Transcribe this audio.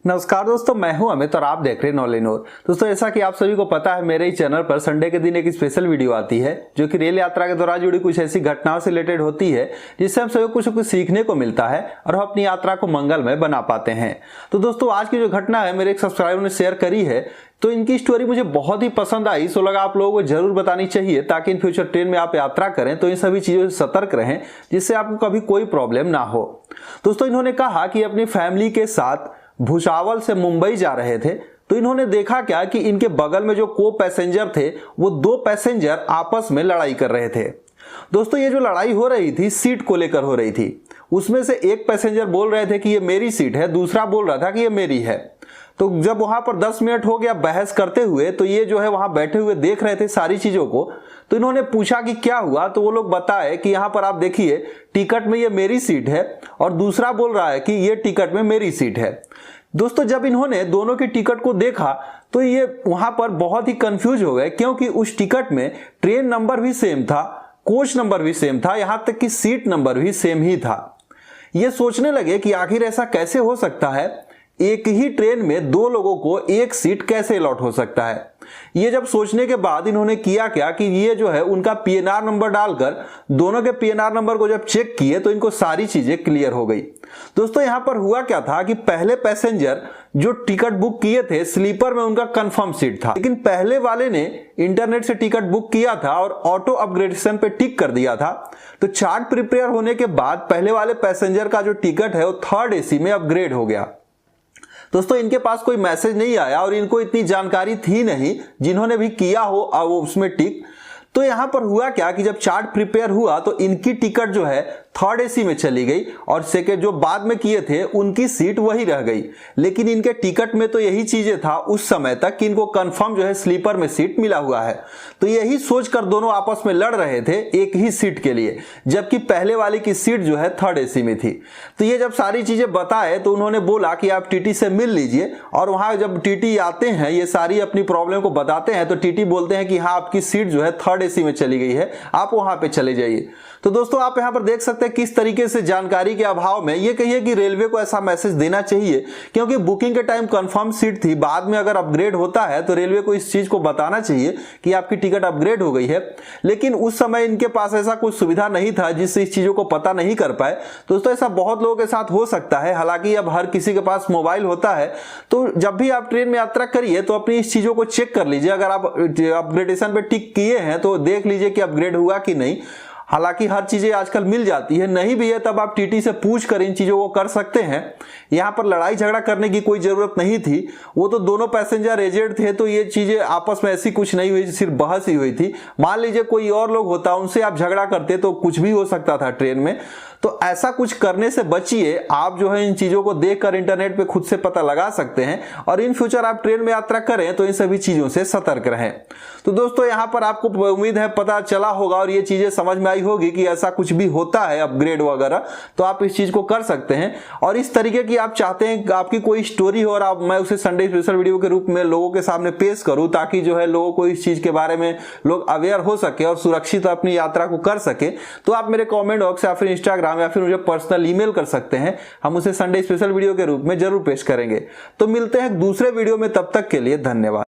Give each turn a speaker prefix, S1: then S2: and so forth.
S1: नमस्कार दोस्तों, मैं हूं अमित और आप देख रहे हैं नॉलेज नोर। दोस्तों, जैसा कि आप सभी को पता है, मेरे ही चैनल पर संडे के दिन एक स्पेशल वीडियो आती है जो कि रेल यात्रा के दौरान जुड़ी कुछ ऐसी घटनाओं से रिलेटेड होती है जिससे हम सभी को कुछ कुछ सीखने को मिलता है और हम अपनी यात्रा को मंगलमय बना पाते हैं। तो दोस्तों, आज की जो घटना है मेरे एक सब्सक्राइबर ने शेयर करी है, तो इनकी स्टोरी मुझे बहुत ही पसंद आई। सो लगा आप लोगों को जरूर बतानी चाहिए ताकि इन फ्यूचर ट्रेन में आप यात्रा करें तो इन सभी चीजों से सतर्क रहें जिससे आपको कभी कोई प्रॉब्लम ना हो। दोस्तों, इन्होंने कहा कि अपनी फैमिली के साथ भुसावल से मुंबई जा रहे थे, तो इन्होंने देखा क्या कि इनके बगल में जो को पैसेंजर थे वो दो पैसेंजर आपस में लड़ाई कर रहे थे। दोस्तों, ये जो लड़ाई हो रही थी सीट को लेकर हो रही थी। उसमें से एक पैसेंजर बोल रहे थे कि ये मेरी सीट है, दूसरा बोल रहा था कि ये मेरी है। तो जब वहां पर 10 मिनट हो गया बहस करते हुए, तो ये जो है वहां बैठे हुए देख रहे थे सारी चीजों को। तो इन्होंने पूछा कि क्या हुआ, तो वो लोग बताए कि यहां पर आप देखिए टिकट में ये मेरी सीट है और दूसरा बोल रहा है कि ये टिकट में मेरी सीट है। दोस्तों, जब इन्होंने दोनों की टिकट को देखा तो ये वहां पर बहुत ही कंफ्यूज हो गए, क्योंकि उस टिकट में ट्रेन नंबर भी सेम था, कोच नंबर भी सेम था, यहां तक कि सीट नंबर भी सेम ही था। ये सोचने लगे कि आखिर ऐसा कैसे हो सकता है, एक ही ट्रेन में दो लोगों को एक सीट कैसे अलॉट हो सकता है। ये जब सोचने के बाद इन्होंने किया क्या कि ये जो है उनका पीएनआर नंबर डालकर दोनों के पीएनआर नंबर को जब चेक किए तो इनको सारी चीजें क्लियर हो गई। दोस्तों, यहां पर हुआ क्या था कि पहले पैसेंजर जो टिकट बुक किए थे स्लीपर में उनका कंफर्म सीट था, लेकिन पहले वाले ने इंटरनेट से टिकट बुक किया था और ऑटो अपग्रेडेशन पे टिक कर दिया था। तो चार्ट प्रिपेयर होने के बाद पहले वाले पैसेंजर का जो टिकट है वो थर्ड एसी में अपग्रेड हो गया। दोस्तों, इनके पास कोई मैसेज नहीं आया और इनको इतनी जानकारी थी नहीं, जिन्होंने भी किया हो वो उसमें टिक। तो यहां पर हुआ क्या कि जब चार्ट प्रिपेयर हुआ तो इनकी टिकट जो है थर्ड एसी में चली गई और सेकेंड जो बाद में किए थे उनकी सीट वही रह गई। लेकिन इनके टिकट में तो यही चीजें था उस समय तक कि इनको कंफर्म जो है स्लीपर में सीट मिला हुआ है। तो यही सोचकर दोनों आपस में लड़ रहे थे एक ही सीट के लिए, जबकि पहले वाले की सीट जो है थर्ड एसी में थी। तो ये जब सारी चीजें बताए तो उन्होंने बोला कि आप टीटी से मिल लीजिए, और वहां जब टीटी आते हैं ये सारी अपनी प्रॉब्लम को बताते हैं तो टीटी बोलते हैं कि हाँ, आपकी सीट जो है थर्ड एसी में चली गई है, आप वहां पे चले जाइए। तो दोस्तों, आप यहां पर देख सकते हैं किस तरीके से जानकारी के अभाव में ये कहिए कि रेलवे को ऐसा मैसेज देना चाहिए, क्योंकि बुकिंग के टाइम कंफर्म सीट थी, बाद में अगर अपग्रेड होता है तो रेलवे को इस चीज को बताना चाहिए कि आपकी टिकट अपग्रेड हो गई है। लेकिन उस समय इनके पास ऐसा कुछ सुविधा नहीं था जिससे इस चीजों को पता नहीं कर पाए। दोस्तों, ऐसा बहुत लोगों के साथ हो सकता है। हालांकि अब हर किसी के पास मोबाइल होता है, तो जब भी आप ट्रेन में यात्रा करिए तो अपनी इस चीजों को चेक कर लीजिए। अगर आप अपग्रेडेशन पे टिक किए हैं तो देख लीजिए कि अपग्रेड हुआ कि नहीं। हालांकि हर चीजें आजकल मिल जाती है, नहीं भी है तब आप टीटी से पूछ कर इन चीजों को कर सकते हैं। यहां पर लड़ाई झगड़ा करने की कोई जरूरत नहीं थी, वो तो दोनों पैसेंजर एजेड थे, तो ये चीजें आपस में ऐसी कुछ नहीं हुई, सिर्फ बहस ही हुई थी। मान लीजिए कोई और लोग होता, उनसे आप झगड़ा करते तो कुछ भी हो सकता था ट्रेन में। तो ऐसा कुछ करने से बचिए। आप जो है इन चीजों को देखकर इंटरनेट पे खुद से पता लगा सकते हैं, और इन फ्यूचर आप ट्रेन में यात्रा करें तो इन सभी चीजों से सतर्क रहें। तो दोस्तों, यहां पर आपको उम्मीद है पता चला होगा और ये चीजें समझ में आई होगी कि ऐसा कुछ भी होता है अपग्रेड वगैरह, तो आप इस चीज को कर सकते हैं। और इस तरीके की आप चाहते हैं आपकी कोई स्टोरी हो और मैं उसे संडे स्पेशल वीडियो के रूप में लोगों के सामने पेश करूं, ताकि जो है लोगों को इस चीज के बारे में लोग अवेयर हो सके और सुरक्षित अपनी यात्रा को कर सके, तो आप मेरे कॉमेंट बॉक्स या फिर इंस्टाग्राम या फिर मुझे पर्सनल ईमेल कर सकते हैं। हम उसे संडे स्पेशल वीडियो के रूप में जरूर पेश करेंगे। तो मिलते हैं दूसरे वीडियो में, तब तक के लिए धन्यवाद।